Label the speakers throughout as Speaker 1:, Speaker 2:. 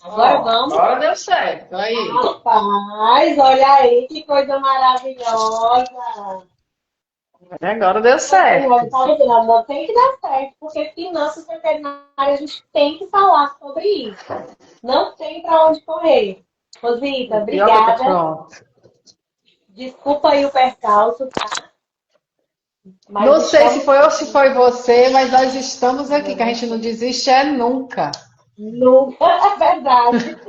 Speaker 1: Agora vamos.
Speaker 2: Agora deu certo. Aí.
Speaker 1: Rapaz, olha aí que coisa maravilhosa.
Speaker 2: Agora deu
Speaker 1: Senhora,
Speaker 2: certo.
Speaker 1: tá vendo? Não tem que dar certo, porque finanças veterinárias a gente tem que falar sobre isso. Não tem para onde correr. Rosita,
Speaker 2: Pior que eu tô
Speaker 1: obrigada.
Speaker 2: pronto.
Speaker 1: Desculpa aí o percalço, tá? Mas
Speaker 2: Não sei se
Speaker 1: estamos
Speaker 2: foi ou se foi você, mas nós estamos aqui,
Speaker 1: foi
Speaker 2: que a gente não
Speaker 1: você.
Speaker 2: desiste é nunca.
Speaker 1: Nunca é verdade.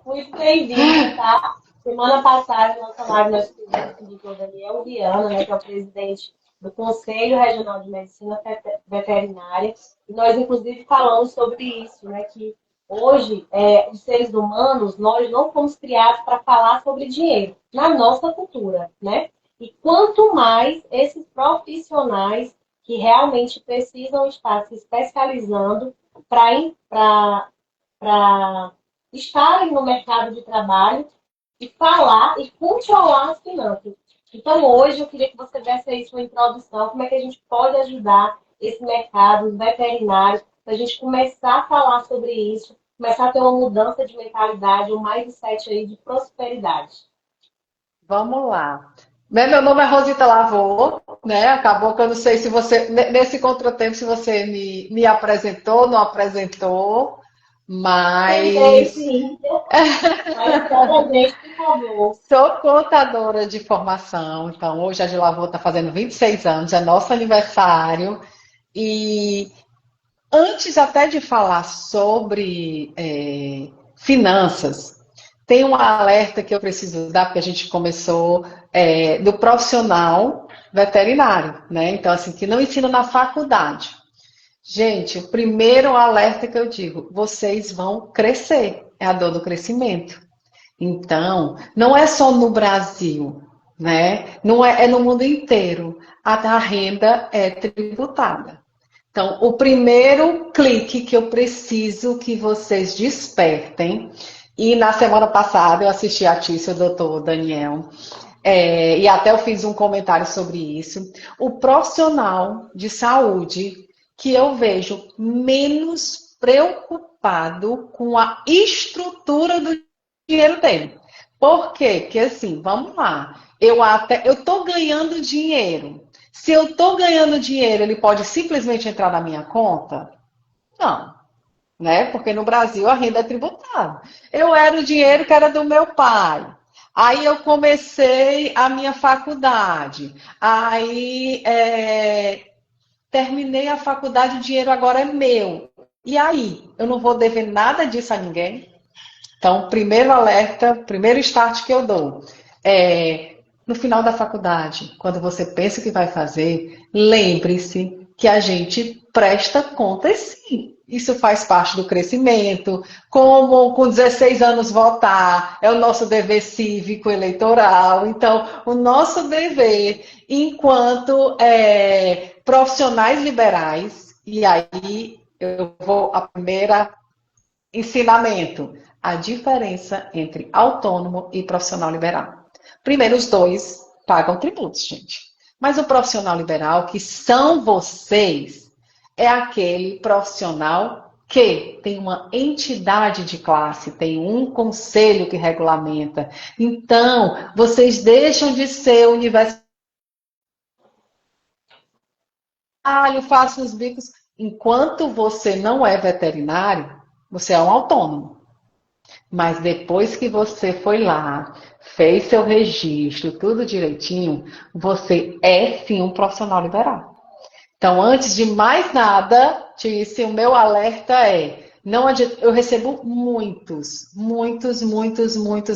Speaker 1: Muito bem-vinda, tá? Semana passada, na nossa live, nós fizemos com o doutor Daniel Viana, né, que é o presidente do Conselho Regional de Medicina Veterinária, e nós, inclusive, falamos sobre isso, né, que hoje, os seres humanos, nós não fomos criados para falar sobre dinheiro, na nossa cultura, né? E quanto mais esses profissionais que realmente precisam estar se especializando para estarem no mercado de trabalho e falar e controlar as finanças. Então, hoje, eu queria que você desse aí sua introdução, como é que a gente pode ajudar esse mercado, os veterinários, para a gente começar a falar sobre isso, começar a ter uma mudança de mentalidade, um mindset aí de prosperidade.
Speaker 2: Vamos lá. Meu nome é Rosita Lavô, né? Acabou que eu não sei se você, nesse contratempo, se você me apresentou, não apresentou,
Speaker 1: Tentei,
Speaker 2: mas
Speaker 1: sim, mas se apresente, por favor.
Speaker 2: sou contadora de formação. Então, hoje a de Lavô está fazendo 26 anos, é nosso aniversário. E antes até de falar sobre finanças, tem um alerta que eu preciso dar, porque a gente começou do profissional veterinário, né? Então, assim, que não ensina na faculdade. Gente, o primeiro alerta que eu digo, vocês vão crescer, é a dor do crescimento. Então, não é só no Brasil, né? Não é no mundo inteiro. A renda é tributada. Então, o primeiro clique que eu preciso que vocês despertem, e na semana passada eu assisti a Tícia, o doutor Daniel, e até eu fiz um comentário sobre isso, o profissional de saúde que eu vejo menos preocupado com a estrutura do dinheiro dele. Por quê? Porque assim, vamos lá, eu estou ganhando dinheiro. Se eu estou ganhando dinheiro, ele pode simplesmente entrar na minha conta? Não, né? Porque no Brasil a renda é tributada. Eu era o dinheiro que era do meu pai. Aí eu comecei a minha faculdade. Aí terminei a faculdade, o dinheiro agora é meu. E aí? Eu não vou dever nada disso a ninguém? Então, primeiro alerta, primeiro start que eu dou é no final da faculdade, quando você pensa que vai fazer, lembre-se que a gente presta contas sim. Isso faz parte do crescimento, como com 16 anos votar, é o nosso dever cívico eleitoral. Então, o nosso dever enquanto profissionais liberais, e aí eu vou a primeira ensinamento, a diferença entre autônomo e profissional liberal. Primeiro, os dois pagam tributos, gente. Mas o profissional liberal, que são vocês, é aquele profissional que tem uma entidade de classe, tem um conselho que regulamenta. Então, vocês deixam de ser universitário, façam os bicos. Enquanto você não é veterinário, você é um autônomo. Mas depois que você foi lá, fez seu registro, tudo direitinho, você é sim um profissional liberal. Então, antes de mais nada, Tícia, o meu alerta é: não adianta, eu recebo muitos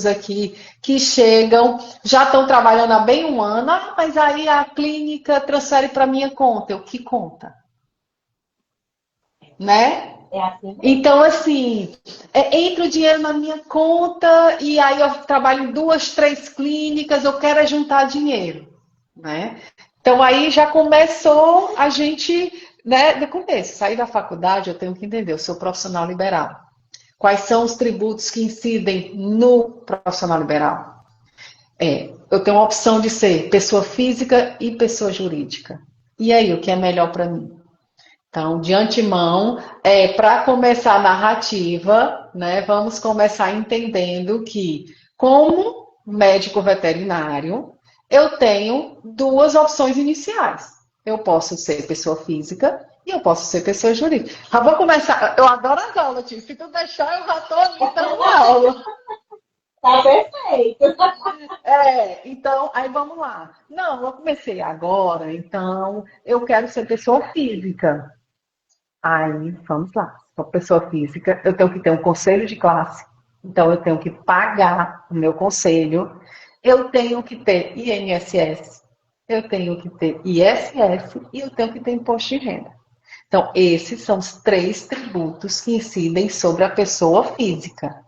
Speaker 2: aqui que chegam, já estão trabalhando há bem um ano, mas aí a clínica transfere para minha conta. Eu, que conta? Né?
Speaker 1: É assim mesmo.
Speaker 2: Então, assim, entra o dinheiro na minha conta e aí eu trabalho em duas, três clínicas, eu quero é juntar dinheiro, né? Então, aí já começou a gente, né, do começo, sair da faculdade, eu tenho que entender, eu sou profissional liberal. Quais são os tributos que incidem no profissional liberal? Eu tenho a opção de ser pessoa física e pessoa jurídica. E aí, o que é melhor para mim? Então, de antemão, para começar a narrativa, né, vamos começar entendendo que, como médico veterinário, eu tenho duas opções iniciais. Eu posso ser pessoa física e eu posso ser pessoa jurídica. Já vou começar. Eu adoro as aulas, tio. Se tu deixar, eu já estou ali dando aula.
Speaker 1: Tá perfeito.
Speaker 2: Então, aí vamos lá. Não, eu comecei agora, então eu quero ser pessoa física. Aí, vamos lá. Sou pessoa física, eu tenho que ter um conselho de classe, então eu tenho que pagar o meu conselho, eu tenho que ter INSS, eu tenho que ter ISS e eu tenho que ter imposto de renda. Então, esses são os três tributos que incidem sobre a pessoa física.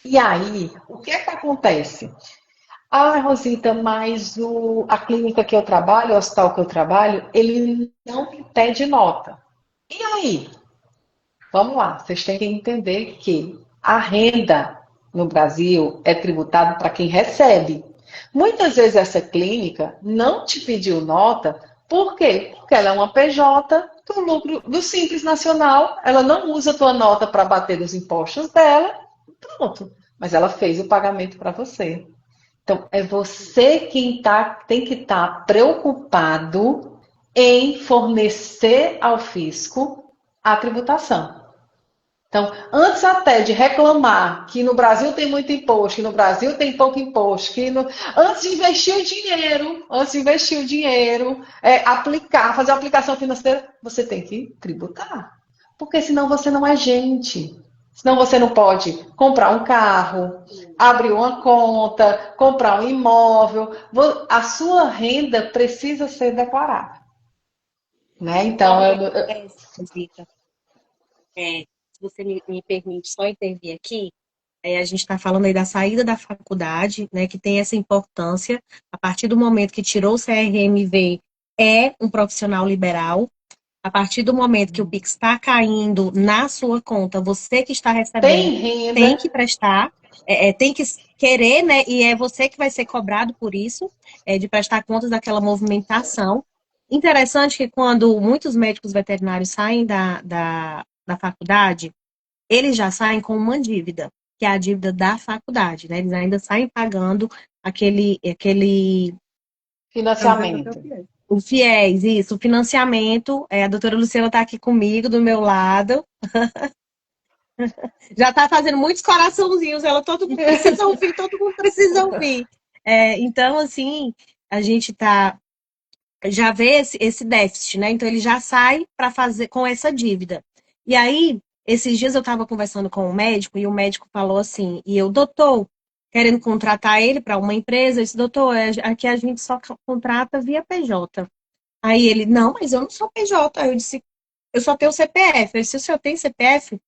Speaker 2: E aí, o que é que acontece? Ah, Rosita, mas a clínica que eu trabalho, o hospital que eu trabalho, ele não me pede nota. E aí? Vamos lá, vocês têm que entender que a renda no Brasil é tributada para quem recebe. Muitas vezes essa clínica não te pediu nota, por quê? Porque ela é uma PJ do lucro do Simples Nacional, ela não usa a tua nota para bater nos impostos dela, pronto. Mas ela fez o pagamento para você. Então, é você quem tem que estar preocupado em fornecer ao fisco a tributação. Então, antes até de reclamar que no Brasil tem muito imposto, que no Brasil tem pouco imposto, antes de investir o dinheiro, fazer a aplicação financeira, você tem que tributar. Porque senão você não é gente. Senão você não pode comprar um carro, abrir uma conta, comprar um imóvel. A sua renda precisa ser declarada. Né? Então,
Speaker 1: Rosita, se você me permite só intervir aqui, a gente está falando aí da saída da faculdade, né, que tem essa importância. A partir do momento que tirou o CRMV, é um profissional liberal. A partir do momento que o Pix está caindo na sua conta, você que está recebendo tem que prestar, tem que querer, né? E é você que vai ser cobrado por isso, de prestar contas daquela movimentação. Interessante que quando muitos médicos veterinários saem da faculdade, eles já saem com uma dívida, que é a dívida da faculdade, né? Eles ainda saem pagando aquele
Speaker 2: financiamento.
Speaker 1: o FIES, isso, o financiamento. A doutora Luciana está aqui comigo, do meu lado. Já está fazendo muitos coraçãozinhos. Todo mundo precisa ouvir, todo mundo precisa ouvir. Então, assim, a gente já vê esse déficit, né? Então, ele já sai para fazer com essa dívida. E aí, esses dias eu estava conversando com o médico e o médico falou assim, e eu, doutor, querendo contratar ele para uma empresa, eu disse, doutor, aqui a gente só contrata via PJ. Aí ele, não, mas eu não sou PJ. Aí eu disse, eu só tenho CPF. Eu disse, o senhor tem CPF?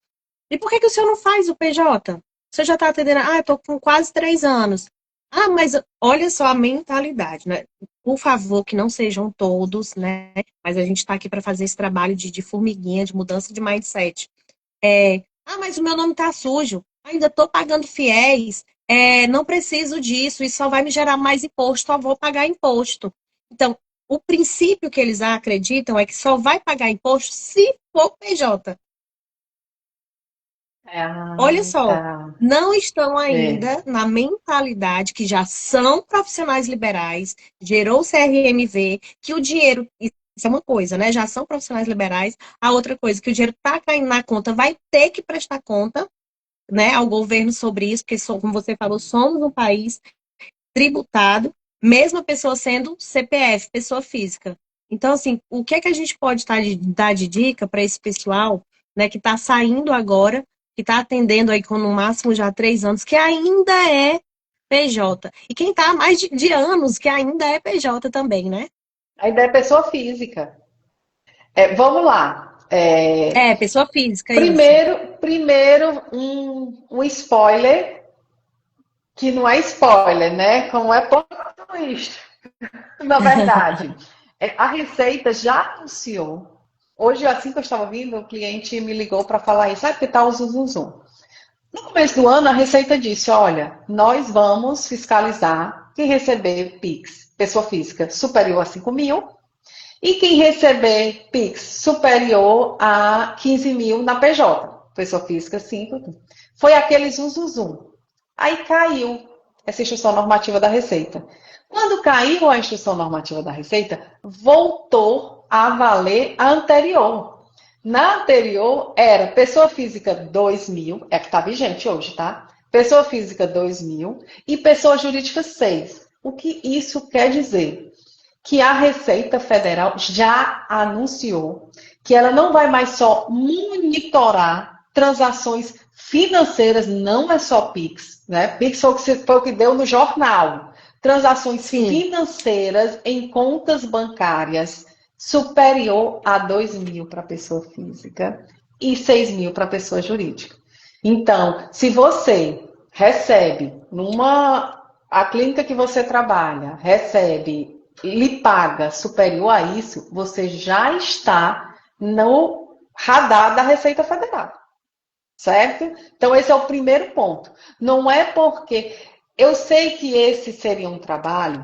Speaker 1: E por que o senhor não faz o PJ? O senhor já está atendendo, eu estou com quase 3 anos. Ah, mas olha só a mentalidade, né? Por favor, que não sejam todos, né? Mas a gente está aqui para fazer esse trabalho de formiguinha, de mudança de mindset. Mas o meu nome está sujo, ainda estou pagando fiéis, não preciso disso, isso só vai me gerar mais imposto, só vou pagar imposto. Então, o princípio que eles acreditam é que só vai pagar imposto se for PJ. Olha só, não estão ainda na mentalidade que já são profissionais liberais, gerou o CRMV, que o dinheiro, isso é uma coisa, né? Já são profissionais liberais. A outra coisa, que o dinheiro está caindo na conta, vai ter que prestar conta, né, ao governo sobre isso, porque, como você falou, somos um país tributado, mesmo a pessoa sendo CPF, pessoa física. Então, assim, o que é que a gente pode dar de dica para esse pessoal, né, que está saindo agora, que está atendendo aí com no máximo já 3 anos, que ainda é PJ. E quem está há mais de anos, que ainda é PJ também, né?
Speaker 2: Ainda é pessoa física. Vamos lá.
Speaker 1: Pessoa física,
Speaker 2: Primeiro um spoiler, que não é spoiler, né? Como é plot twist. Na verdade, a Receita já anunciou. Hoje, assim que eu estava vindo, o cliente me ligou para falar isso. Porque tá o zum, zum, zum. No começo do ano, a Receita disse, olha, nós vamos fiscalizar quem receber PIX, pessoa física, superior a 5 mil, E quem receber PIX superior a 15 mil na PJ, pessoa física 5, foi aquele zum. Aí caiu essa instrução normativa da Receita. Quando caiu a instrução normativa da Receita, voltou a valer a anterior. Na anterior era pessoa física 2 mil, é que está vigente hoje, tá? Pessoa física 2 mil e pessoa jurídica 6. O que isso quer dizer? Que a Receita Federal já anunciou que ela não vai mais só monitorar transações financeiras, não é só PIX, né? PIX foi o que deu no jornal. Transações financeiras em contas bancárias superior a 2 mil para pessoa física e 6 mil para pessoa jurídica. Então, se você recebe a clínica que você trabalha recebe lhe paga superior a isso, você já está no radar da Receita Federal. Certo? Então, esse é o primeiro ponto. Não é porque... Eu sei que esse seria um trabalho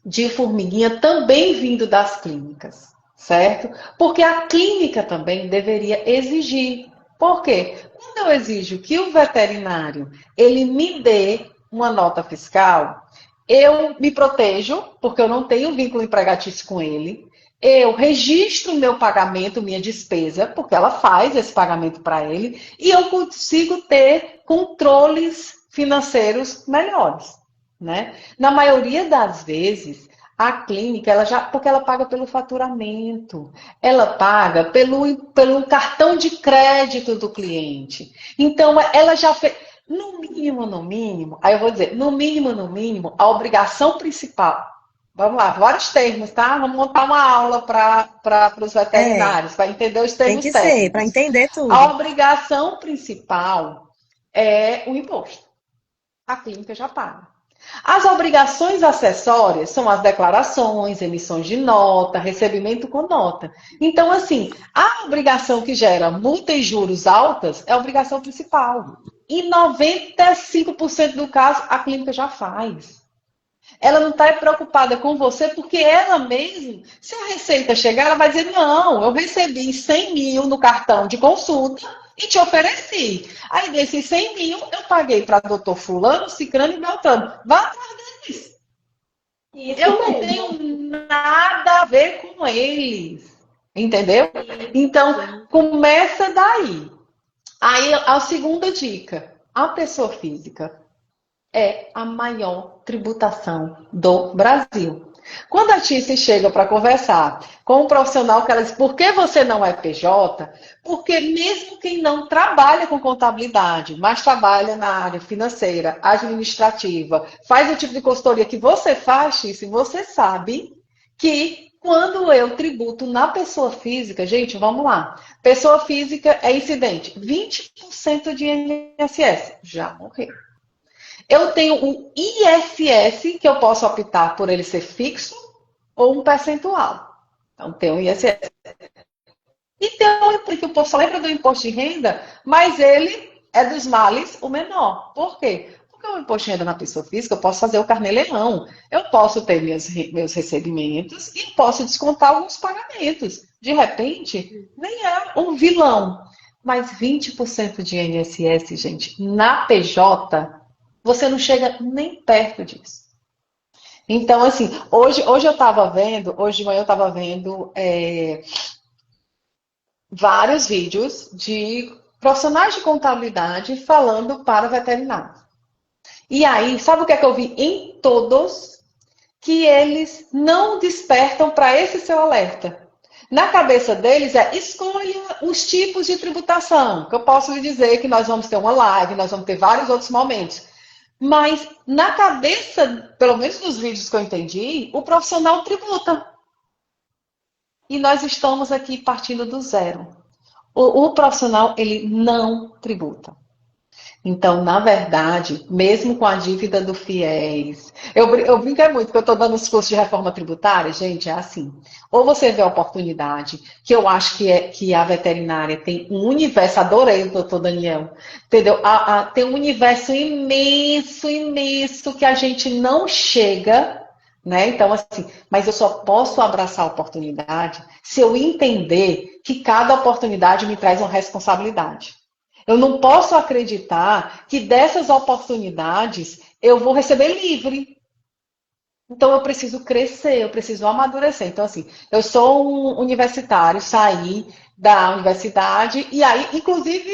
Speaker 2: de formiguinha também vindo das clínicas, certo? Porque a clínica também deveria exigir. Por quê? Quando eu exijo que o veterinário ele me dê uma nota fiscal, eu me protejo, porque eu não tenho vínculo empregatício com ele. Eu registro meu pagamento, minha despesa, porque ela faz esse pagamento para ele, e eu consigo ter controles financeiros melhores, né? Na maioria das vezes, a clínica, porque ela paga pelo faturamento, ela paga pelo cartão de crédito do cliente. Então, ela já fez, no mínimo, aí eu vou dizer, no mínimo, a obrigação principal. Vamos lá, vários termos, tá? Vamos montar uma aula para os veterinários, para entender os termos
Speaker 3: tem que
Speaker 2: técnicos.
Speaker 3: ser, para entender tudo.
Speaker 2: A obrigação principal é o imposto. A clínica já paga. As obrigações acessórias são as declarações, emissões de nota, recebimento com nota. Então, assim, a obrigação que gera multa e juros altas é a obrigação principal. E 95% do caso, a clínica já faz. Ela não está preocupada com você, porque ela mesma, se a receita chegar, ela vai dizer, não, eu recebi 100 mil no cartão de consulta e te ofereci. Aí desses 100 mil, eu paguei para doutor fulano, cicrano e beltrano. Vá atrás deles. Eu não tenho nada a ver com eles. Entendeu? Então, começa daí. Aí, a segunda dica. A pessoa física é a maior tributação do Brasil. Quando a Tice chega para conversar com um profissional que ela diz, por que você não é PJ? Porque mesmo quem não trabalha com contabilidade, mas trabalha na área financeira, administrativa, faz o tipo de consultoria que você faz, Tice, você sabe que quando eu tributo na pessoa física, gente, vamos lá. Pessoa física é incidente, 20% de INSS já morreu. Eu tenho um ISS, que eu posso optar por ele ser fixo ou um percentual. Então, tem um ISS. E tem um, porque o povo só lembra do imposto de renda, mas ele é dos males o menor. Por quê? Porque o imposto de renda na pessoa física, eu posso fazer o carnê-leão. Eu posso ter meus recebimentos e posso descontar alguns pagamentos. De repente, nem é um vilão. Mas 20% de INSS, gente, na PJ... você não chega nem perto disso. Então, assim, hoje de manhã eu estava vendo vários vídeos de profissionais de contabilidade falando para veterinários. E aí, sabe o que é que eu vi em todos? Que eles não despertam para esse seu alerta. Na cabeça deles escolha os tipos de tributação, que eu posso lhe dizer que nós vamos ter uma live, nós vamos ter vários outros momentos. Mas na cabeça, pelo menos nos vídeos que eu entendi, o profissional tributa. E nós estamos aqui partindo do zero. O profissional, ele não tributa. Então, na verdade, mesmo com a dívida do FIES, eu brinco muito, porque eu estou dando os cursos de reforma tributária, gente, é assim. Ou você vê a oportunidade, que eu acho que a veterinária tem um universo, adorei o doutor Daniel, entendeu? Tem um universo imenso, que a gente não chega né? Então, assim, mas eu só posso abraçar a oportunidade se eu entender que cada oportunidade me traz uma responsabilidade. Eu não posso acreditar que dessas oportunidades eu vou receber livre. Então, eu preciso crescer, eu preciso amadurecer. Então, assim, eu sou um universitário, saí da universidade, e aí, inclusive,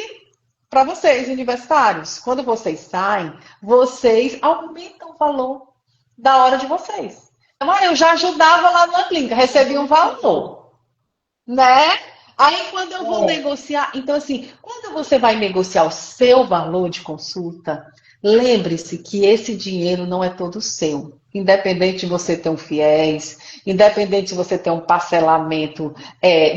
Speaker 2: para vocês, universitários, quando vocês saem, vocês aumentam o valor da hora de vocês. Então, eu já ajudava lá na clínica, recebi um valor, né? Aí, quando eu vou
Speaker 1: É.
Speaker 2: negociar, então, assim, quando você vai negociar o seu valor de consulta, lembre-se que esse dinheiro não é todo seu. Independente de você ter um fiéis, independente de você ter um parcelamento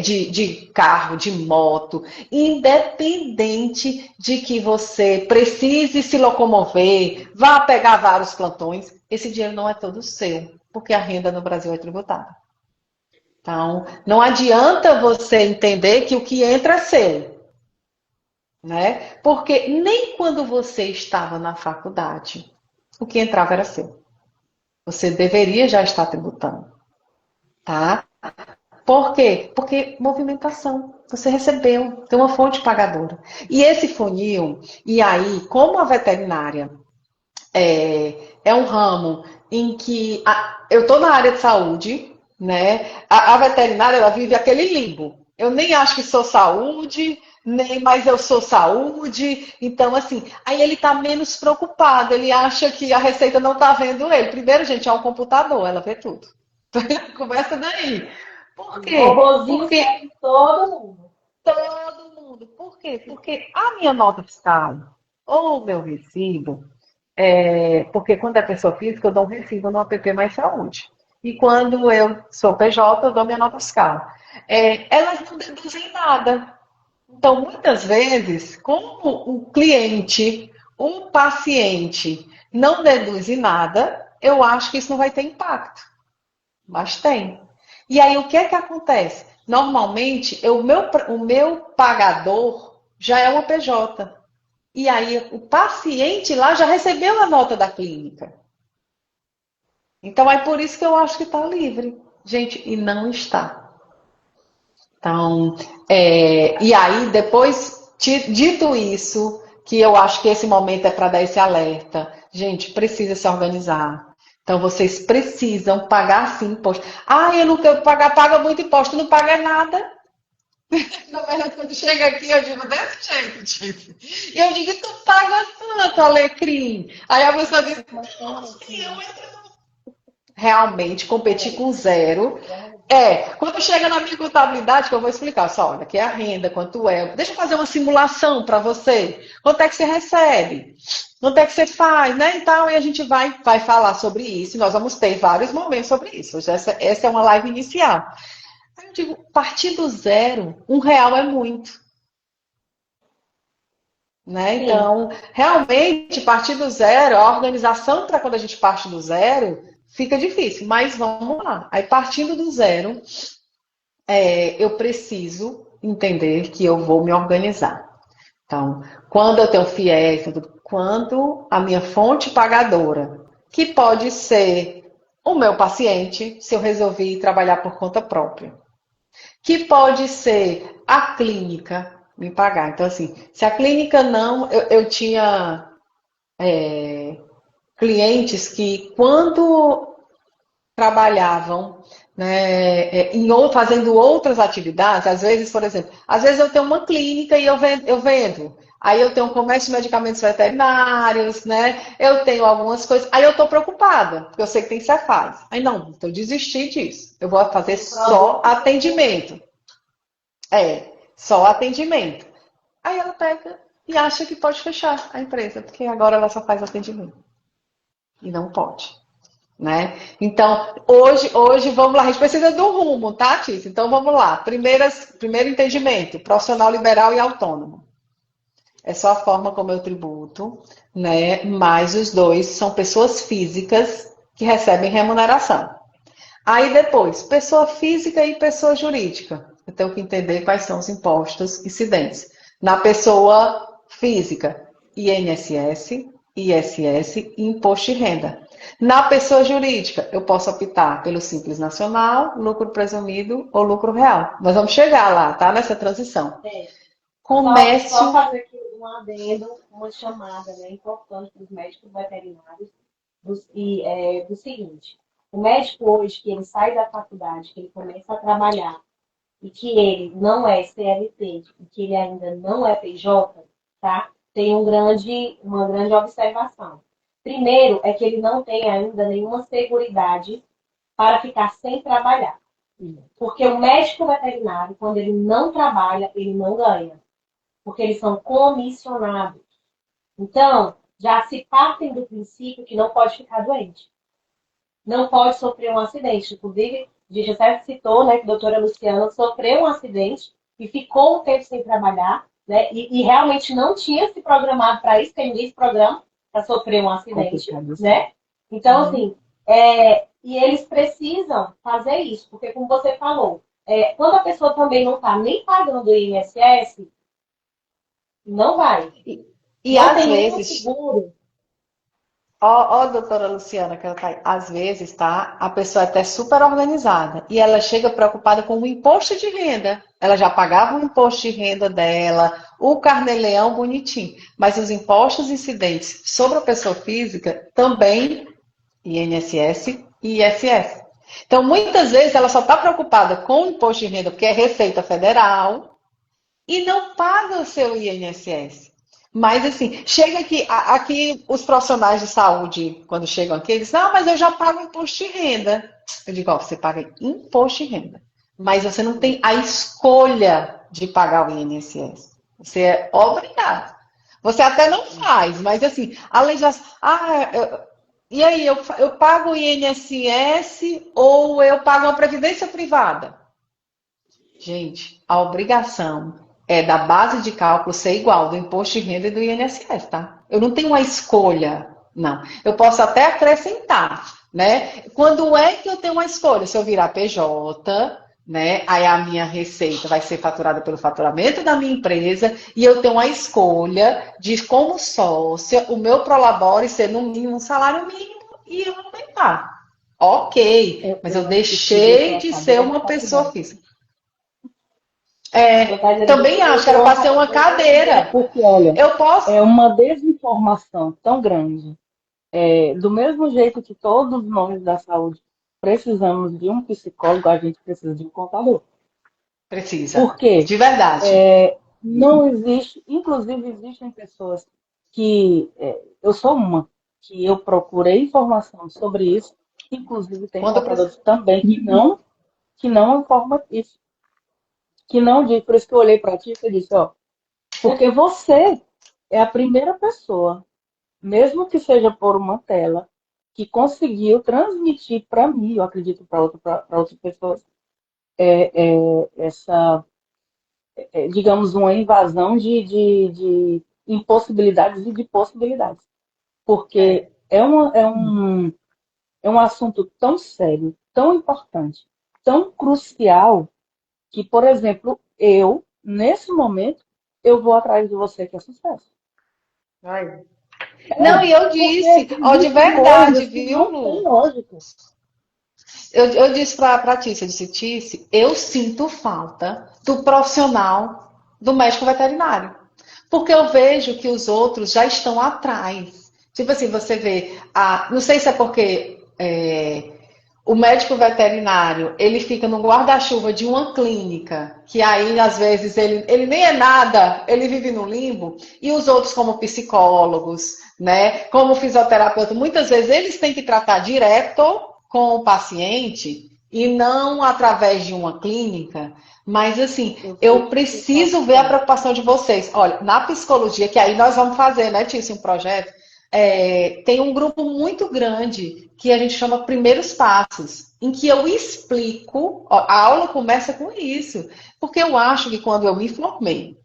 Speaker 2: de carro, de moto, independente de que você precise se locomover, vá pegar vários plantões, esse dinheiro não é todo seu, porque a renda no Brasil é tributada. Então, não adianta você entender que o que entra é seu, né? Porque nem quando você estava na faculdade, o que entrava era seu. Você deveria já estar tributando, tá? Por quê? Porque movimentação. Você recebeu, tem uma fonte pagadora. E esse funil, e aí, como a veterinária é um ramo em que eu estou na área de saúde, né? A veterinária ela vive aquele limbo. Eu nem acho que sou saúde, nem mais eu sou saúde. Então, assim, aí ele está menos preocupado, ele acha que a receita não está vendo ele. Primeiro, gente, é um computador, ela vê tudo. Começa daí. Por
Speaker 1: Os
Speaker 2: quê?
Speaker 1: robozinhos
Speaker 2: Porque
Speaker 1: seguem todo mundo.
Speaker 2: todo mundo. Por quê? Porque a minha nota fiscal ou o meu recibo porque quando é pessoa física, eu dou um recibo no app Mais Saúde. E quando eu sou PJ, eu dou minha nota fiscal. Elas não deduzem nada. Então, muitas vezes, como o cliente, o paciente não deduz nada, eu acho que isso não vai ter impacto. Mas tem. E aí, o que é que acontece? Normalmente, o meu pagador já é uma PJ. E aí o paciente lá já recebeu a nota da clínica. Então é por isso que eu acho que está livre. Gente, e não está. Então, e aí depois, dito isso, que eu acho que esse momento é para dar esse alerta. Gente, precisa se organizar. Então vocês precisam pagar sim imposto. Ah, eu não quero pagar, paga muito imposto, não paga nada. Na verdade, quando chega aqui, eu digo desse jeito, tipo. E eu digo, tu paga tanto, Alecrim. Aí a pessoa diz, nossa, eu realmente competir com zero. Quando chega na minha contabilidade, que eu vou explicar, só, olha, aqui é a renda, quanto é. Deixa eu fazer uma simulação para você. Quanto é que você recebe? Quanto é que você faz, né? Então, e a gente vai falar sobre isso. E nós vamos ter vários momentos sobre isso. Hoje essa é uma live inicial. Aí eu digo, partir do zero, R$ 1 é muito. Né?
Speaker 1: Sim.
Speaker 2: Então, realmente, partir do zero, a organização para quando a gente parte do zero, fica difícil. Mas vamos lá. Aí, partindo do zero, eu preciso entender que eu vou me organizar. Então, quando eu tenho fiéis, quando a minha fonte pagadora, que pode ser o meu paciente, se eu resolvi trabalhar por conta própria, que pode ser a clínica me pagar. Então, assim, se a clínica não. Eu tinha clientes que, quando trabalhavam né, fazendo outras atividades, às vezes, por exemplo, às vezes eu tenho uma clínica e eu vendo. Aí eu tenho um comércio de medicamentos veterinários, né? Eu tenho algumas coisas. Aí eu estou preocupada, porque eu sei que tem Cefaz. Aí não, então eu desisti disso. Eu vou fazer só atendimento. Só atendimento. Aí ela pega e acha que pode fechar a empresa, porque agora ela só faz atendimento. E não pode. Né? Então, hoje, vamos lá, a gente precisa do rumo, tá, Tícia? Então, vamos lá. Primeiro entendimento, profissional liberal e autônomo. É só a forma como eu tributo, né? Mas os dois são pessoas físicas que recebem remuneração. Aí depois, pessoa física e pessoa jurídica. Eu tenho que entender quais são os impostos incidentes. Na pessoa física, INSS, ISS e imposto de renda. Na pessoa jurídica, eu posso optar pelo Simples Nacional, lucro presumido ou lucro real. Nós vamos chegar lá, tá? Nessa transição.
Speaker 1: É. Só
Speaker 2: Comércio.
Speaker 1: fazer aqui um adendo, uma chamada, né, importante para os médicos veterinários do seguinte. O médico hoje, que ele sai da faculdade, que ele começa a trabalhar e que ele não é CLT e que ele ainda não é PJ, tá? Tem uma grande observação. Primeiro é que ele não tem ainda nenhuma seguridade para ficar sem trabalhar. Porque o médico veterinário, quando ele não trabalha, ele não ganha. Porque eles são comissionados. Então, já se partem do princípio que não pode ficar doente. Não pode sofrer um acidente. Inclusive, a gente até citou, né, que a doutora Luciana sofreu um acidente e ficou um tempo sem trabalhar, né, e realmente não tinha se programado para isso, tem ninguém se programa para sofrer um acidente, né? Então, assim, e eles precisam fazer isso, porque como você falou, quando a pessoa também não está nem pagando o INSS, não vai.
Speaker 2: E
Speaker 1: Não
Speaker 2: às
Speaker 1: tem nenhum
Speaker 2: vezes,
Speaker 1: seguro.
Speaker 2: ó, doutora Luciana, que ela tá aí, às vezes, tá? A pessoa é até super organizada e ela chega preocupada com o imposto de renda. Ela já pagava o imposto de renda dela, o carnê-leão bonitinho. Mas os impostos incidentes sobre a pessoa física também, INSS e ISS. Então, muitas vezes, ela só está preocupada com o imposto de renda, porque é Receita Federal, e não paga o seu INSS. Mas assim, chega aqui os profissionais de saúde, quando chegam aqui, eles dizem, ah, mas eu já pago imposto de renda. Eu digo, ó, você paga imposto de renda, mas você não tem a escolha de pagar o INSS. Você é obrigado. Você até não faz, mas assim, além de... E aí, eu pago o INSS ou eu pago uma previdência privada? Gente, a obrigação é da base de cálculo ser igual do imposto de renda e do INSS, tá? Eu não tenho uma escolha, não. Eu posso até acrescentar, né? Quando é que eu tenho uma escolha? Se eu virar PJ, né? Aí a minha receita vai ser faturada pelo faturamento da minha empresa e eu tenho a escolha de, como sócia, o meu prolabore ser no mínimo um salário mínimo e eu aumentar. Ok, mas eu deixei de ser uma pessoa física. Também acho que era para ser uma cadeira.
Speaker 3: Porque, olha,
Speaker 2: Eu posso.
Speaker 3: é uma desinformação tão grande. Do mesmo jeito que todos nós da saúde precisamos de um psicólogo, a gente precisa de um contador.
Speaker 2: Precisa.
Speaker 3: Por quê?
Speaker 2: De verdade.
Speaker 3: Não existe, inclusive existem pessoas que, eu sou uma, que eu procurei informação sobre isso, inclusive tem contadores também que não informam isso. Que não diz, por isso que eu olhei para ti e disse, ó, porque você é a primeira pessoa, mesmo que seja por uma tela, que conseguiu transmitir para mim, eu acredito para outras pessoas, essa, digamos, uma invasão de impossibilidades e de possibilidades. Porque é um assunto tão sério, tão importante, tão crucial, que, por exemplo, nesse momento, eu vou atrás de você, que é sucesso.
Speaker 2: Não, e eu disse, ó, de verdade, viu,
Speaker 3: Não tem lógica.
Speaker 2: Eu disse pra Tícia, eu disse, Tícia, eu sinto falta do profissional do médico veterinário. Porque eu vejo que os outros já estão atrás. Tipo assim, você vê, não sei se é porque o médico veterinário, ele fica no guarda-chuva de uma clínica, que aí, às vezes, ele nem é nada, ele vive no limbo, e os outros, como psicólogos, né, como fisioterapeuta, muitas vezes eles têm que tratar direto com o paciente e não através de uma clínica. Mas, assim, eu preciso ver a preocupação de vocês. Olha, na psicologia, que aí nós vamos fazer, né, Tícia, um projeto, tem um grupo muito grande que a gente chama Primeiros Passos, em que eu explico, a aula começa com isso, porque eu acho que quando eu me formei,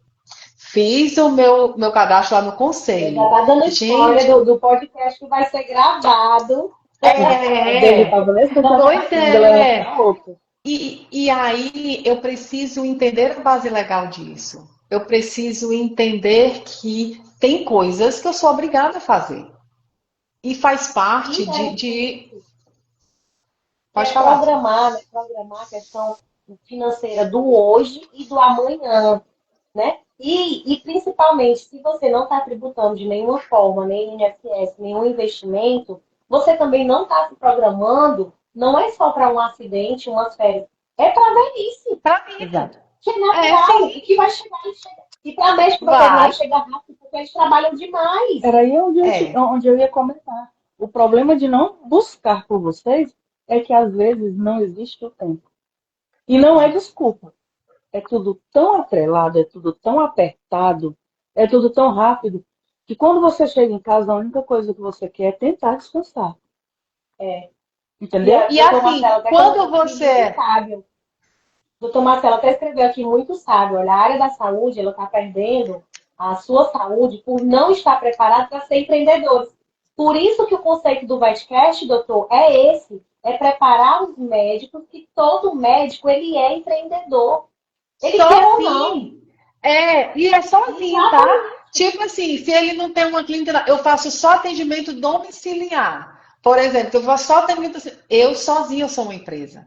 Speaker 2: fiz o meu cadastro lá no conselho.
Speaker 1: Já tá dando spoiler do podcast que vai ser gravado.
Speaker 2: Pois é. E aí eu preciso entender a base legal disso. Eu preciso entender que tem coisas que eu sou obrigada a fazer. E faz parte Pode falar.
Speaker 1: Programar a questão financeira do hoje e do amanhã, né? E principalmente, se você não está tributando de nenhuma forma, nem INSS, nenhum investimento, você também não está se programando, não é só para um acidente, umas férias, é para velhice.
Speaker 2: Para mim. Exato.
Speaker 1: Que é natural, e que vai chegar e chegar. E para médico veterinário chegar rápido, porque eles trabalham demais.
Speaker 3: Era aí onde eu ia comentar. O problema de não buscar por vocês é que às vezes não existe o tempo. E não é desculpa. É tudo tão atrelado, é tudo tão apertado, é tudo tão rápido, que quando você chega em casa, a única coisa que você quer é tentar descansar. Entendeu?
Speaker 2: E assim, quando você...
Speaker 1: Doutor Marcelo até escreveu aqui muito sábio. Olha, a área da saúde, ela está perdendo a sua saúde por não estar preparado para ser empreendedor. Por isso que o conceito do Vitecast, doutor, é esse. É preparar os médicos, que todo médico, ele é empreendedor. Ele quer ou não.
Speaker 2: E é sozinho, tá? Tipo assim, se ele não tem uma clínica, eu faço só atendimento domiciliar. Por exemplo, eu faço só atendimento... Eu sozinho sou uma empresa.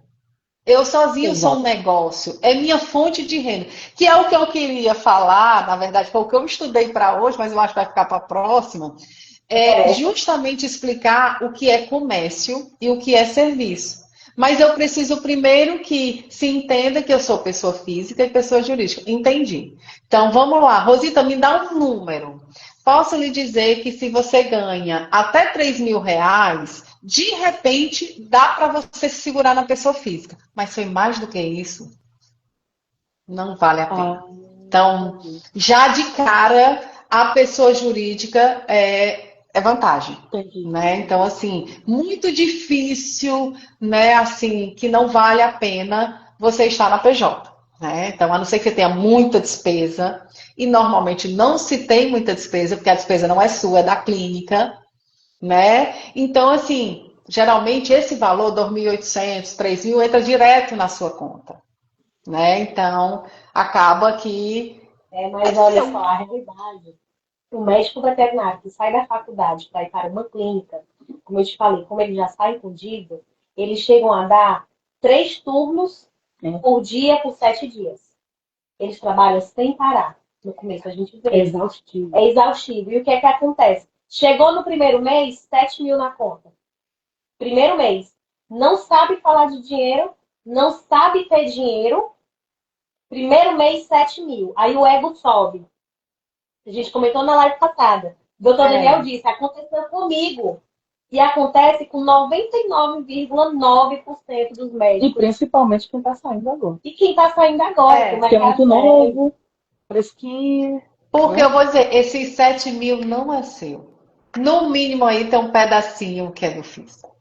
Speaker 2: Eu sozinho sou um negócio, é minha fonte de renda. Que é o que eu queria falar, na verdade, foi o que eu estudei para hoje, mas eu acho que vai ficar para a próxima. É justamente explicar o que é comércio e o que é serviço. Mas eu preciso primeiro que se entenda que eu sou pessoa física e pessoa jurídica. Entendi. Então vamos lá, Rosita, me dá um número. Posso lhe dizer que se você ganha até R$3.000, de repente, dá para você se segurar na pessoa física. Mas foi mais do que isso. Não vale a pena. Então, já de cara, a pessoa jurídica é vantagem. Né? Então, assim, muito difícil, né? Assim, que não vale a pena você estar na PJ. Né? Então, a não ser que você tenha muita despesa, e normalmente não se tem muita despesa, porque a despesa não é sua, é da clínica. Né? Então, assim, geralmente esse valor, 2.800, 3.000, entra direto na sua conta. Né? Então, acaba que...
Speaker 1: Mas olha só, a realidade. O médico veterinário que sai da faculdade para ir para uma clínica, como eu te falei, como ele já sai com dívida, eles chegam a dar 3 turnos por dia por 7 dias. Eles trabalham sem parar. No começo a gente vê.
Speaker 3: É exaustivo.
Speaker 1: É exaustivo. E o que é que acontece? Chegou no primeiro mês, 7.000 na conta. Primeiro mês. Não sabe falar de dinheiro, não sabe ter dinheiro. Primeiro mês, 7.000. Aí o ego sobe. A gente comentou na live passada. O doutor Daniel disse, aconteceu comigo. E acontece com 99,9% dos médicos.
Speaker 3: E principalmente quem está saindo agora.
Speaker 1: E quem está saindo agora.
Speaker 3: Porque é muito novo, fresquinho.
Speaker 2: Porque eu vou dizer, esses 7.000 não é seu. No mínimo aí tem um pedacinho que é do fisco.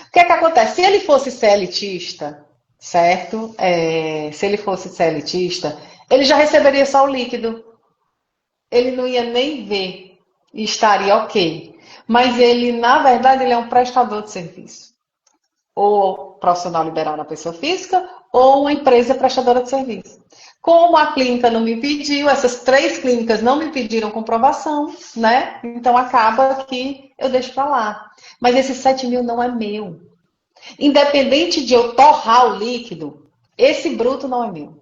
Speaker 2: O que é que acontece? Se ele fosse CLTista, certo? Se ele fosse CLTista, ele já receberia só o líquido. Ele não ia nem ver e estaria ok. Mas ele, na verdade, ele é um prestador de serviço. Ou profissional liberal na pessoa física, ou uma empresa prestadora de serviço. Como a clínica não me pediu, essas 3 clínicas não me pediram comprovação, né? Então acaba que eu deixo para lá. Mas esse 7.000 não é meu. Independente de eu torrar o líquido, esse bruto não é meu.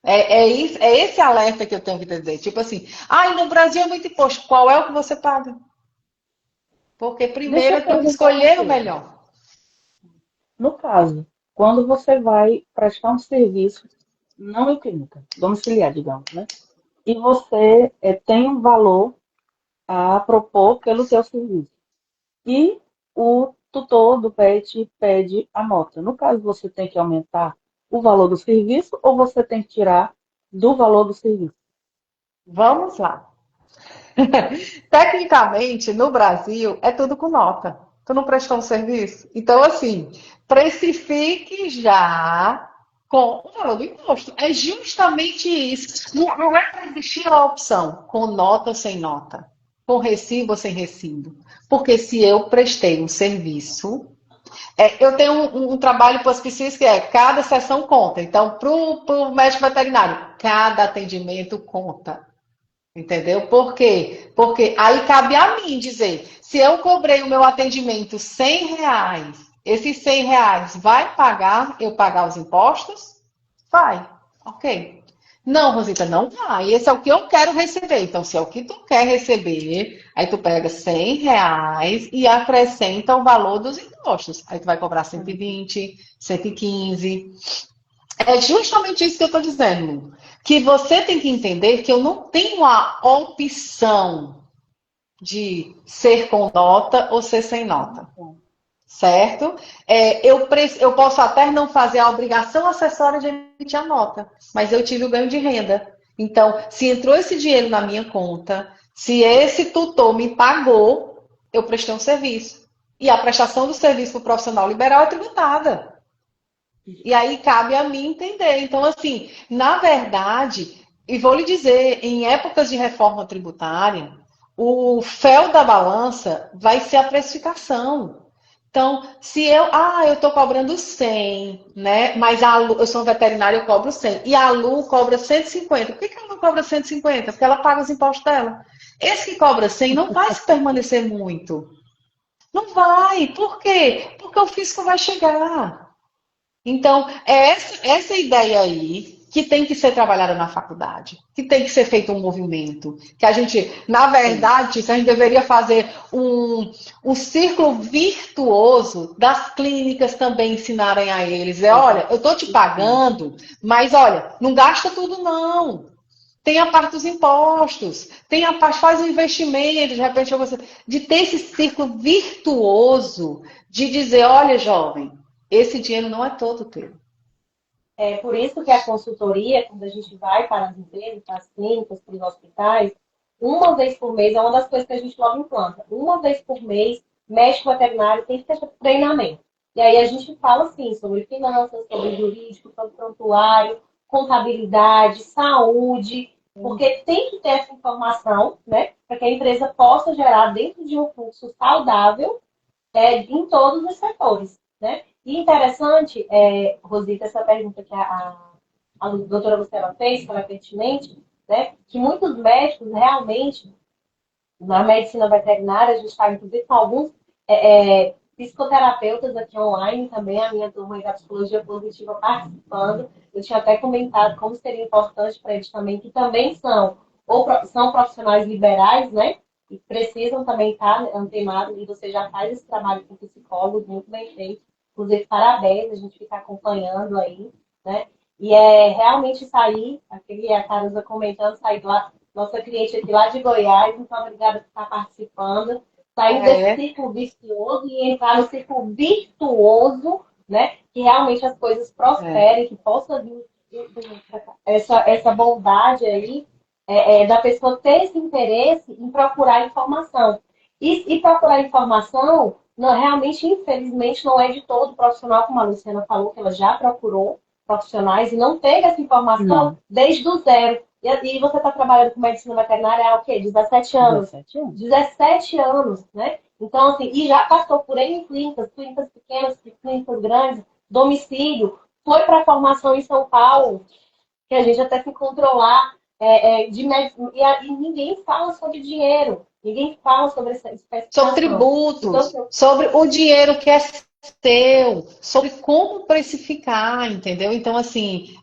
Speaker 2: É esse alerta que eu tenho que dizer. Tipo assim, no Brasil é muito imposto. Qual é o que você paga? Porque primeiro eu tenho que escolher o melhor.
Speaker 3: No caso, quando você vai prestar um serviço, não em clínica, domiciliar, digamos, né? E você tem um valor a propor pelo seu serviço. E o tutor do PET pede a nota. No caso, você tem que aumentar o valor do serviço ou você tem que tirar do valor do serviço?
Speaker 2: Vamos lá. Tecnicamente, no Brasil, é tudo com nota. Tu não prestou um serviço? Então, assim, precifique já com o valor do imposto. É justamente isso. Não é para existir a opção com nota ou sem nota, com recibo ou sem recibo. Porque se eu prestei um serviço, eu tenho um trabalho para os psicólogos que cada sessão conta. Então, para o médico veterinário, cada atendimento conta. Entendeu? Por quê? Porque aí cabe a mim dizer, se eu cobrei o meu atendimento R$ 100, esses R$ 100 vai pagar eu pagar os impostos? Vai. Ok. Não, Rosita, não vai. Esse é o que eu quero receber. Então, se é o que tu quer receber, aí tu pega R$ 100 e acrescenta o valor dos impostos. Aí tu vai cobrar 120, 115. É justamente isso que eu estou dizendo. Que você tem que entender que eu não tenho a opção de ser com nota ou ser sem nota. Certo? Eu posso até não fazer a obrigação acessória de emitir a nota, mas eu tive o ganho de renda. Então, se entrou esse dinheiro na minha conta, se esse tutor me pagou, eu prestei um serviço. E a prestação do serviço para o profissional liberal é tributada. E aí cabe a mim entender. Então, assim, na verdade, e vou lhe dizer, em épocas de reforma tributária, o fel da balança vai ser a precificação. Então, se eu estou cobrando 100, né? Mas eu sou um veterinário, eu cobro 100. E a Lu cobra 150. Por que ela não cobra 150? Porque ela paga os impostos dela. Esse que cobra 100 não vai se permanecer muito. Não vai. Por quê? Porque o fisco vai chegar. Então, é essa ideia aí que tem que ser trabalhada na faculdade, que tem que ser feito um movimento, que a gente, na verdade, a gente deveria fazer um círculo virtuoso das clínicas também ensinarem a eles. Olha, eu estou te pagando, mas olha, não gasta tudo não. Tem a parte dos impostos, tem a parte, faz um investimento, de repente você, de ter esse círculo virtuoso de dizer, olha, jovem, esse dinheiro não é todo teu.
Speaker 1: É por isso que a consultoria, quando a gente vai para as empresas, para as clínicas, para os hospitais, uma vez por mês, é uma das coisas que a gente logo implanta. Uma vez por mês, médico veterinário tem que ter treinamento. E aí a gente fala, assim, sobre finanças, sobre jurídico, sobre prontuário, contabilidade, saúde, porque tem que ter essa informação, né, para que a empresa possa gerar dentro de um fluxo saudável em todos os setores, né? E interessante, Rosita, essa pergunta que a doutora Lucela fez, que ela é pertinente, né? Que muitos médicos realmente, na medicina veterinária, a gente está inclusive com alguns psicoterapeutas aqui online também, a minha turma da psicologia positiva participando. Eu tinha até comentado como seria importante para eles também, que também são profissionais liberais, né? E precisam também estar antenados, e você já faz esse trabalho com psicólogos muito bem feito. Inclusive, parabéns, a gente fica acompanhando aí, né? E realmente sair, a Caruza comentando, sair lá, nossa cliente aqui lá de Goiás, muito obrigada por estar participando. Sair desse círculo vicioso e entrar no círculo virtuoso, né? Que realmente as coisas prosperem, que possa vir essa bondade aí, da pessoa ter esse interesse em procurar informação. E procurar informação, não, realmente, infelizmente, não é de todo profissional, como a Luciana falou, que ela já procurou profissionais e não teve essa informação desde o zero. E você está trabalhando com medicina veterinária há o quê? 17 anos? 17 anos. 17 anos, né? Então, assim, e já passou por N clínicas pequenas, clínicas grandes, domicílio, foi para a formação em São Paulo, que a gente até se encontrou lá, e ninguém fala sobre dinheiro, ninguém fala sobre essa especificação.
Speaker 2: Sobre tributos, então, sobre o dinheiro que é seu, sobre como precificar, entendeu? Então, assim,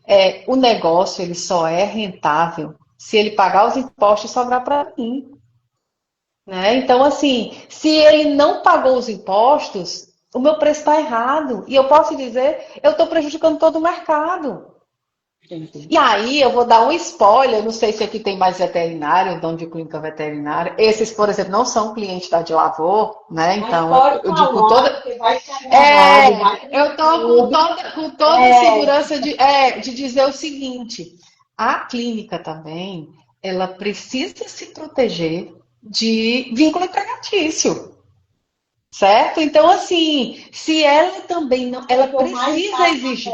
Speaker 2: o negócio ele só é rentável se ele pagar os impostos e sobrar para mim. Né? Então, assim, se ele não pagou os impostos, o meu preço está errado. E eu posso dizer, eu estou prejudicando todo o mercado. Entendi. E aí eu vou dar um spoiler, não sei se aqui tem mais veterinário, dono de clínica veterinária. Esses, por exemplo, não são clientes da Dilavor, né? Então, eu digo com toda. Eu estou com toda segurança de dizer o seguinte: a clínica também, ela precisa se proteger de vínculo empregatício. Certo? Então, assim, se ela também não. Ela precisa exigir.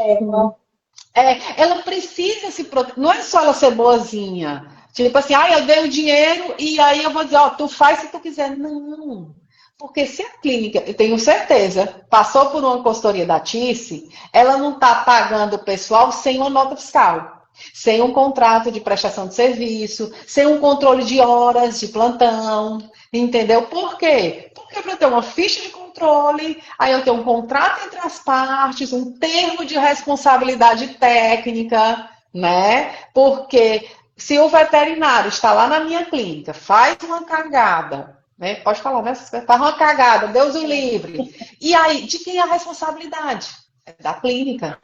Speaker 2: Ela precisa se proteger. Não é só ela ser boazinha. Tipo assim, eu dei o dinheiro e aí eu vou dizer, tu faz se tu quiser. Não. Porque se a clínica, eu tenho certeza, passou por uma consultoria da TICE, ela não está pagando o pessoal sem uma nota fiscal. sem um contrato de prestação de serviço, sem um controle de horas de plantão, entendeu? Por quê? Porque para ter uma ficha de controle, aí eu tenho um contrato entre as partes, um termo de responsabilidade técnica, né? Porque se o veterinário está lá na minha clínica, faz uma cagada, né? Pode falar, né? Faz uma cagada, Deus o livre. E aí, de quem é a responsabilidade? É da clínica.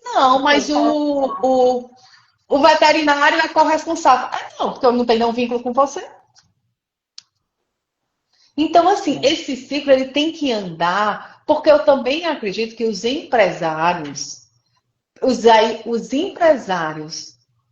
Speaker 2: Não, mas o veterinário é corresponsável. Ah, não, porque eu não tenho nenhum vínculo com você. Então, assim, esse ciclo ele tem que andar, porque eu também acredito que os empresários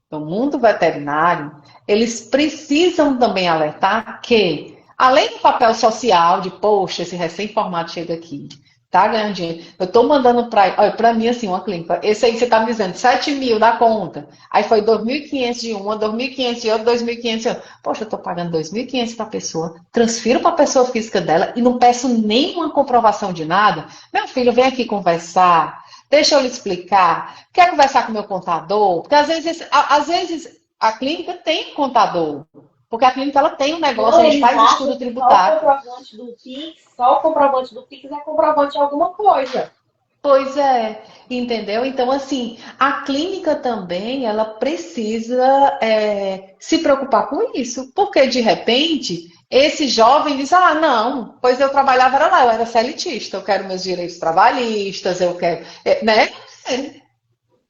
Speaker 2: do mundo veterinário, eles precisam também alertar que, além do papel social, de, poxa, esse recém-formado chega aqui, tá ganhando dinheiro. Eu tô mandando para mim, assim, uma clínica. Esse aí você tá me dizendo, 7 mil na conta. Aí foi 2.500 de uma, 2.500 de outra, 2.500 de outra. Poxa, eu tô pagando 2.500 para a pessoa, transfiro para a pessoa física dela e não peço nenhuma comprovação de nada. Meu filho, vem aqui conversar. Deixa eu lhe explicar. Quer conversar com o meu contador? Porque às vezes a clínica tem um contador. Porque a clínica ela tem um negócio, a gente faz um estudo tributário.
Speaker 1: Só o comprovante do Pix é comprovante de alguma coisa.
Speaker 2: Pois é, entendeu? Então, assim, a clínica também, ela precisa se preocupar com isso. Porque, de repente, esse jovem diz, ah, não, pois eu trabalhava era lá, eu era CLTista, eu quero meus direitos trabalhistas, eu quero, né?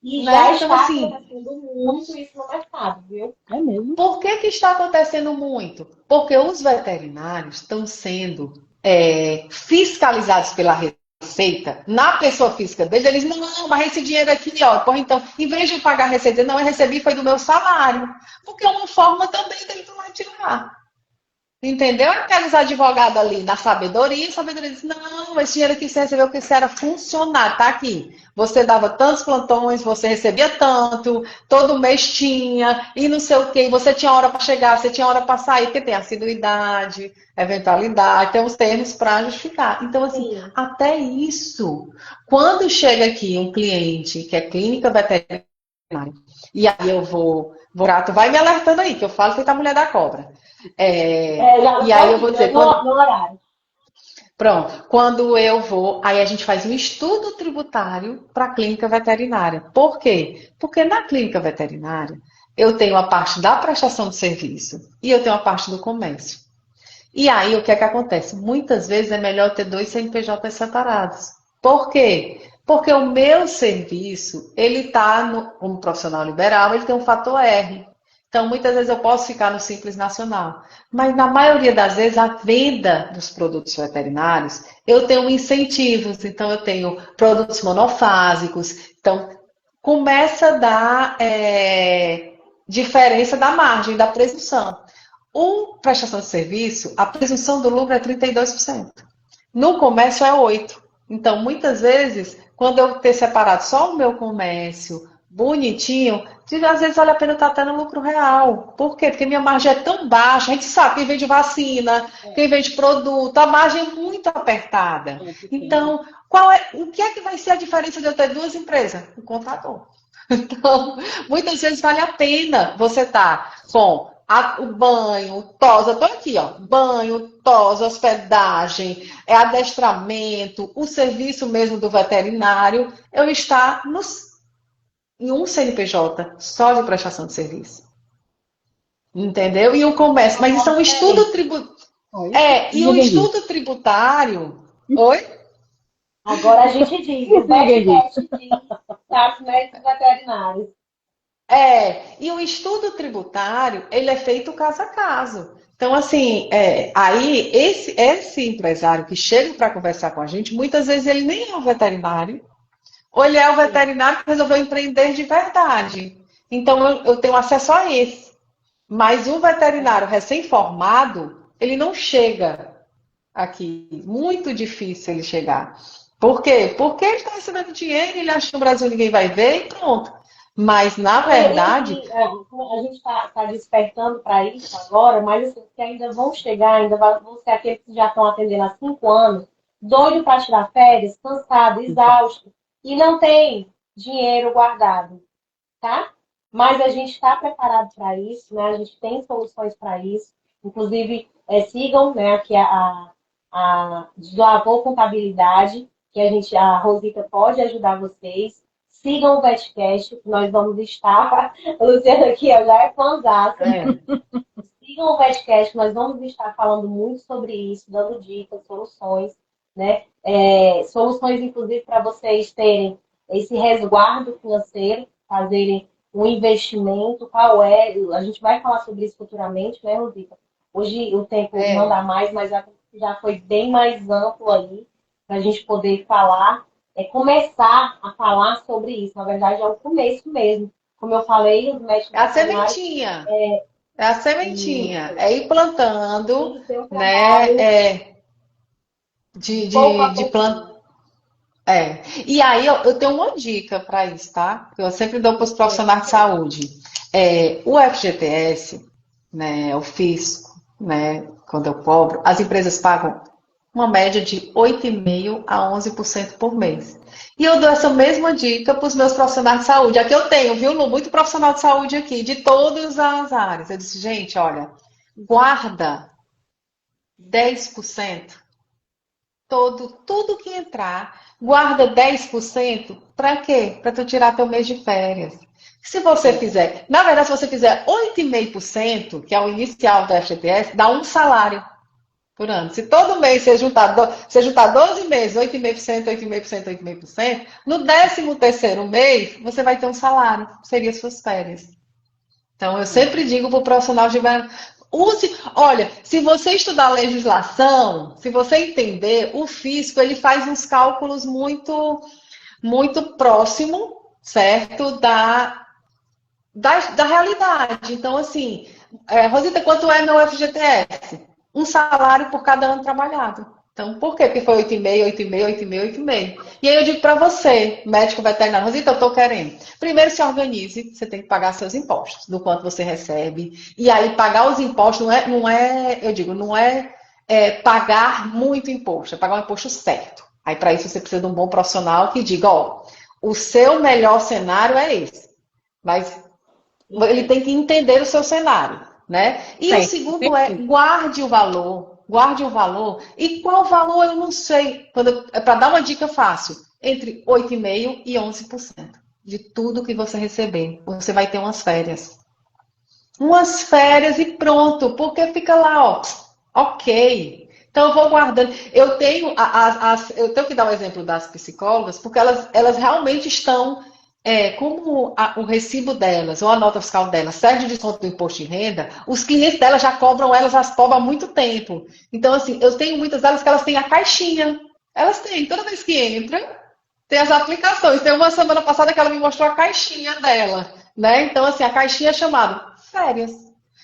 Speaker 1: E
Speaker 2: né?
Speaker 1: já
Speaker 2: Então,
Speaker 1: está
Speaker 2: assim,
Speaker 1: acontecendo muito isso no mercado, viu?
Speaker 3: É mesmo.
Speaker 2: por que está acontecendo muito? Porque os veterinários estão sendo fiscalizados pela Receita, na pessoa física deles, eles não, mas esse dinheiro aqui, ó, pô, então, em vez de pagar a Receita, não, eu recebi foi do meu salário. Porque é uma forma também dele lá tirar. Entendeu? Aqueles advogados ali na sabedoria, a sabedoria diz, não, esse dinheiro aqui você recebeu porque você era funcionário, tá aqui. Você dava tantos plantões, você recebia tanto, todo mês tinha, e não sei o quê, você tinha hora para chegar, você tinha hora para sair, porque tem assiduidade, eventualidade, tem os termos para justificar. Então, assim,
Speaker 1: Sim.
Speaker 2: até isso, quando chega aqui um cliente que é clínica veterinária, e aí eu vou, tu vai me alertando aí, que eu falo que tá a mulher da cobra. E aí eu vou dizer,
Speaker 1: no horário.
Speaker 2: pronto, quando eu vou, aí a gente faz um estudo tributário para a clínica veterinária. Por quê? Porque na clínica veterinária eu tenho a parte da prestação de serviço e eu tenho a parte do comércio. E aí o que é que acontece? Muitas vezes é melhor ter dois CNPJs separados. Por quê? Porque o meu serviço, ele está como profissional liberal, ele tem um fator R. Então, muitas vezes eu posso ficar no Simples Nacional. Mas, na maioria das vezes, a venda dos produtos veterinários, eu tenho incentivos. Então, eu tenho produtos monofásicos. Então, começa a dar diferença da margem, da presunção. O prestação de serviço, a presunção do lucro é 32%. No comércio é 8%. Então, muitas vezes, quando eu ter separado só o meu comércio bonitinho, às vezes vale a pena estar até no lucro real. Por quê? Porque minha margem é tão baixa. A gente sabe, quem vende vacina, quem vende produto, a margem é muito apertada. Então, o que é que vai ser a diferença de eu ter duas empresas? O contador. Então, muitas vezes vale a pena você estar com o banho, tosa, tô aqui, ó, banho, tosa, hospedagem, adestramento, o serviço mesmo do veterinário, eu estar em um CNPJ só de prestação de serviço. Entendeu? E o comércio, mas isso é um estudo tributário. E o estudo tributário. Oi?
Speaker 1: Agora a gente diz, o BEST diz, tá, médicos veterinários.
Speaker 2: E o estudo tributário, ele é feito caso a caso. Então, assim, aí esse empresário que chega para conversar com a gente, muitas vezes ele nem é um veterinário, ou ele é o veterinário que resolveu empreender de verdade. Então, eu tenho acesso a esse. Mas o veterinário recém-formado, ele não chega aqui. Muito difícil ele chegar. Por quê? Porque ele está recebendo dinheiro, ele acha que no Brasil ninguém vai ver e pronto. Mas, na verdade.
Speaker 1: A gente está despertando para isso agora, mas assim, que ainda vão chegar, ainda vão ser aqueles que já estão atendendo há 5 anos, doido para tirar férias, cansado, exausto, e não tem dinheiro guardado, tá? mas a gente está preparado para isso, né? A gente tem soluções para isso. Inclusive, sigam, né, aqui a Deslavou Contabilidade, que a Rosita pode ajudar vocês. Sigam o Betcast, que nós vamos estar. A Luciana aqui ó, já é fãzaça. Sigam o Betcast, que nós vamos estar falando muito sobre isso, dando dicas, soluções, né? Soluções, inclusive, para vocês terem esse resguardo financeiro, fazerem um investimento, qual é? A gente vai falar sobre isso futuramente, né, Rosita? Hoje o tempo não dá mais, mas já foi bem mais amplo aí para a gente poder falar, começar a falar sobre isso. Na verdade, é o começo mesmo. Como eu falei, os médicos.
Speaker 2: É a sementinha. É a sementinha. É ir plantando, né? De plantar. E aí eu tenho uma dica para isso, tá? Que eu sempre dou para os profissionais de saúde. O FGTS, né, o fisco, né, quando eu cobro, as empresas pagam uma média de 8,5% a 11% por mês. E eu dou essa mesma dica para os meus profissionais de saúde. Aqui eu tenho, viu, Lu? Muito profissional de saúde aqui, de todas as áreas. Eu disse, gente, olha, guarda 10%. Tudo que entrar, guarda 10%, para quê? Para tu tirar teu mês de férias. Se você fizer, na verdade, se você fizer 8,5%, que é o inicial do FGTS, dá um salário por ano. Se todo mês você juntar 12 meses, 8,5%, 8,5%, 8,5%, no 13º mês, você vai ter um salário, seria suas férias. Então, eu sempre digo para o profissional de olha, se você estudar legislação, se você entender, o fisco ele faz uns cálculos muito, muito próximo, certo, da realidade. Então, assim, Rosita, quanto é meu FGTS? Um salário por cada ano trabalhado. Então, por quê? Porque foi 8,5, 8,5, 8,5, 8,5. E aí eu digo para você, médico veterinário, Rosita, eu estou querendo. Primeiro se organize, você tem que pagar seus impostos, do quanto você recebe. E aí pagar os impostos não é pagar muito imposto, é pagar o imposto certo. Aí para isso você precisa de um bom profissional que diga, ó, o seu melhor cenário é esse. Mas ele tem que entender o seu cenário, né? E o segundo é guarde o valor. Guarde o valor. E qual valor eu não sei. Para dar uma dica fácil, entre 8,5% e 11% de tudo que você receber. Você vai ter umas férias. Umas férias e pronto. Porque fica lá, ó. Ok. Então eu vou guardando. Eu tenho que dar o exemplo das psicólogas, porque elas realmente estão. Como o recibo delas, ou a nota fiscal delas, serve de desconto do imposto de renda, os clientes delas já cobram elas as POV há muito tempo. Então, assim, eu tenho muitas delas que elas têm a caixinha. Elas têm, toda vez que entra, tem as aplicações. Tem uma semana passada que ela me mostrou a caixinha dela, né? Então, assim, a caixinha é chamada férias.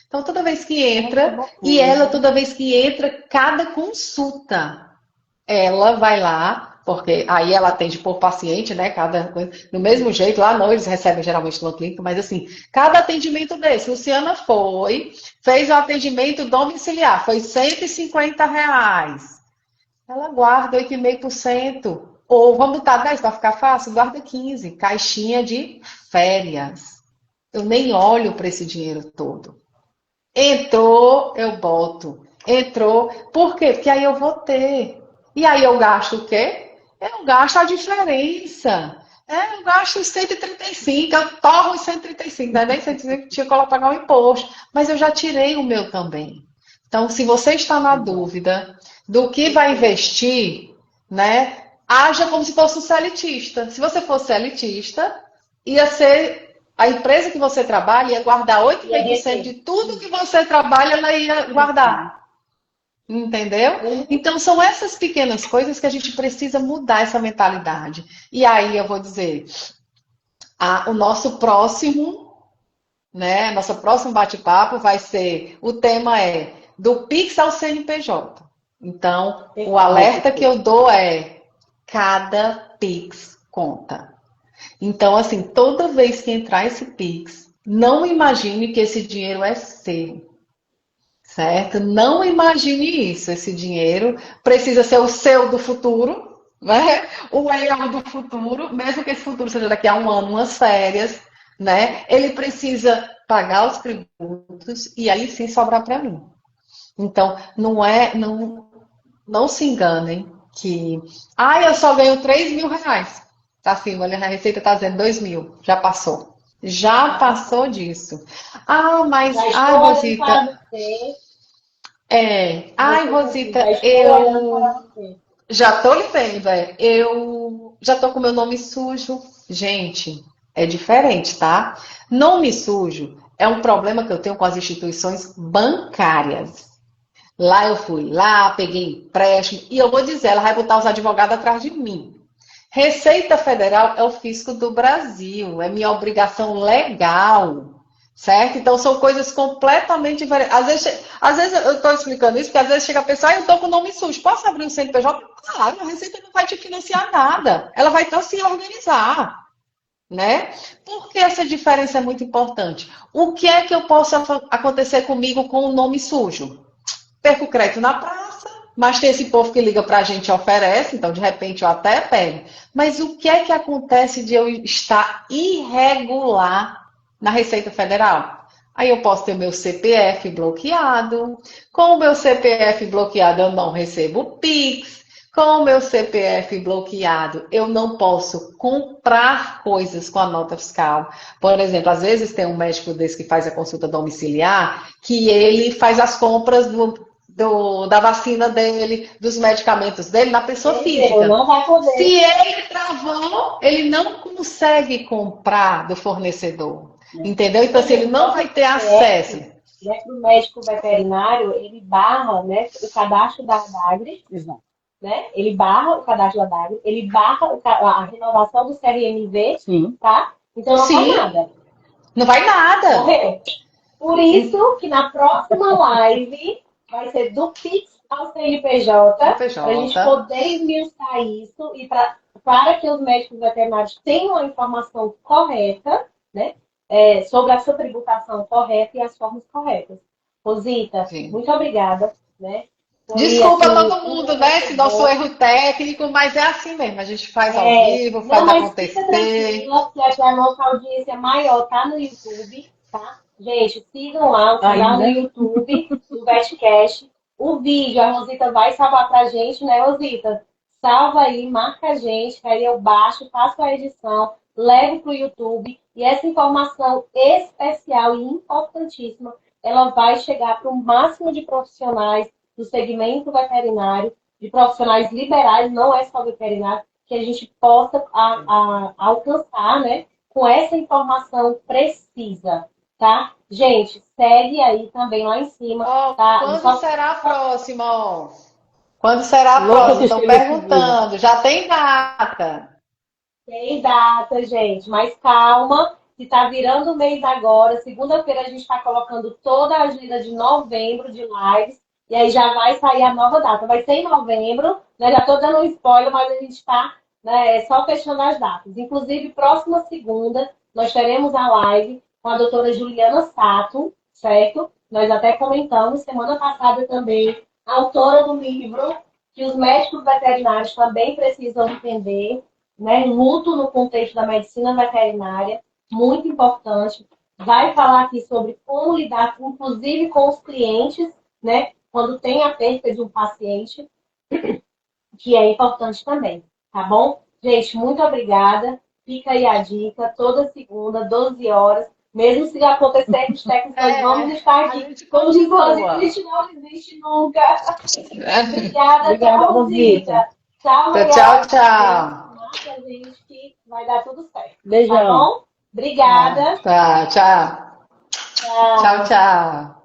Speaker 2: Então, toda vez que entra, e ela, toda vez que entra, cada consulta, ela vai lá, porque aí ela atende por paciente, né? Cada coisa, do mesmo jeito, lá não, eles recebem geralmente no clínico, mas assim, cada atendimento desse, Luciana fez o atendimento domiciliar, foi R$ 150. Ela guarda 8,5%. Ou vamos botar 10 para ficar fácil, guarda 15, caixinha de férias. Eu nem olho para esse dinheiro todo. Entrou, eu boto. Entrou, por quê? Porque aí eu vou ter. E aí eu gasto o quê? Eu gasto a diferença. Eu gasto os 135, eu torro os 135, não é nem 135 que tinha que pagar o imposto. Mas eu já tirei o meu também. Então, se você está na dúvida do que vai investir, né? Haja como se fosse um seletista. Se você fosse seletista, ia ser a empresa que você trabalha, ia guardar 8,5% de tudo que você trabalha, ela ia guardar. Entendeu? Então, são essas pequenas coisas que a gente precisa mudar essa mentalidade. E aí, eu vou dizer, o nosso próximo, né? Nosso próximo bate-papo vai ser, o tema é do Pix ao CNPJ. Então, o alerta que eu dou é, cada Pix conta. Então, assim, toda vez que entrar esse Pix, não imagine que esse dinheiro é seu. Certo? Não imagine isso. Esse dinheiro precisa ser o seu do futuro, né? O eu do futuro, mesmo que esse futuro seja daqui a um ano, umas férias. né? Ele precisa pagar os tributos e aí sim sobrar para mim. Então, não se enganem que, eu só ganho 3 mil reais. Tá assim, olha, a Receita está dizendo 2 mil, já passou. Já passou disso. Mas,
Speaker 1: Já estou olhando para
Speaker 2: Rosita,
Speaker 1: você.
Speaker 2: Rosita,
Speaker 1: Já estou olhando para você.
Speaker 2: já tô lhe vendo, eu já tô com meu nome sujo. Gente, é diferente, tá? Nome sujo é um problema que eu tenho com as instituições bancárias. Lá eu fui lá, peguei empréstimo, e eu vou dizer, ela vai botar os advogados atrás de mim. Receita Federal é o fisco do Brasil, é minha obrigação legal, certo? Então são coisas completamente diferentes. Às vezes eu estou explicando isso, porque às vezes chega a pessoa, eu estou com o nome sujo, posso abrir um CNPJ? Claro, a Receita não vai te financiar nada, ela vai estar se organizar, né? Por que essa diferença é muito importante? O que é que eu posso acontecer comigo com o nome sujo? Perco o crédito na praça, mas tem esse povo que liga para a gente e oferece, então de repente eu até pego. Mas o que é que acontece de eu estar irregular na Receita Federal? Aí eu posso ter meu CPF bloqueado. Com o meu CPF bloqueado, eu não recebo Pix. Com o meu CPF bloqueado, eu não posso comprar coisas com a nota fiscal. Por exemplo, às vezes tem um médico desse que faz a consulta domiciliar, que ele faz as compras da vacina dele, dos medicamentos dele, na pessoa física.
Speaker 1: Não vai poder.
Speaker 2: Se ele travou, ele não consegue comprar do fornecedor. Entendeu? Então, assim, ele não vai ter acesso.
Speaker 1: Para o médico veterinário, ele barra, né, o cadastro da ADAGRE.
Speaker 3: Exato.
Speaker 1: Né? Ele barra o cadastro da ADAGRE, ele barra a renovação do CRMV,
Speaker 3: Sim.
Speaker 1: tá? Então não vai nada.
Speaker 2: Não vai nada.
Speaker 1: Morreu. Por isso que na próxima live vai ser do Pix ao CNPJ, para a gente poder esmiuçar isso e para que os médicos veterinários tenham a informação correta, né? Sobre a sua tributação correta e as formas corretas. Rosita, muito obrigada, né?
Speaker 2: Desculpa todo mundo, né? Esse nosso erro técnico, mas é assim mesmo. A gente faz ao vivo, faz acontecer.
Speaker 1: Tranquila, que a nossa audiência maior tá no YouTube, tá? Gente, sigam lá o canal no YouTube do Vetcast. O vídeo, a Rosita vai salvar pra gente, né, Rosita? Salva aí, marca a gente, que aí eu baixo, faço a edição, levo pro YouTube. E essa informação especial e importantíssima, ela vai chegar para o máximo de profissionais do segmento veterinário, de profissionais liberais, não é só veterinário, que a gente possa alcançar, né, com essa informação precisa, tá? Gente, segue aí também lá em cima. Tá?
Speaker 2: Quando será a próxima? Quando será a próxima? Estão perguntando. Já tem data?
Speaker 1: Tem data, gente, mas calma. Se tá virando o mês agora, segunda-feira a gente está colocando toda a agenda de novembro de lives. E aí já vai sair a nova data. Vai ser em novembro, né? Já estou dando um spoiler, mas a gente está, né, só fechando as datas. Inclusive, próxima segunda, nós teremos a live com a doutora Juliana Sato, certo? Nós até comentamos semana passada também, a autora do livro, que os médicos veterinários também precisam entender, né? Luto no contexto da medicina veterinária, muito importante. Vai falar aqui sobre como lidar, inclusive, com os clientes, né? Quando tem a perda de um paciente, que é importante também, tá bom? Gente, muito obrigada. Fica aí a dica, toda segunda, 12 horas. Mesmo se acontecer os técnicos, nós vamos estar aqui. Como diz o a gente não desiste nunca. Obrigada, tchau, Rosita.
Speaker 2: Tchau, tchau.
Speaker 1: Marca a gente que vai dar tudo certo.
Speaker 3: Beijão.
Speaker 1: Tá bom? Obrigada.
Speaker 2: Tá, tchau. Tchau, tchau.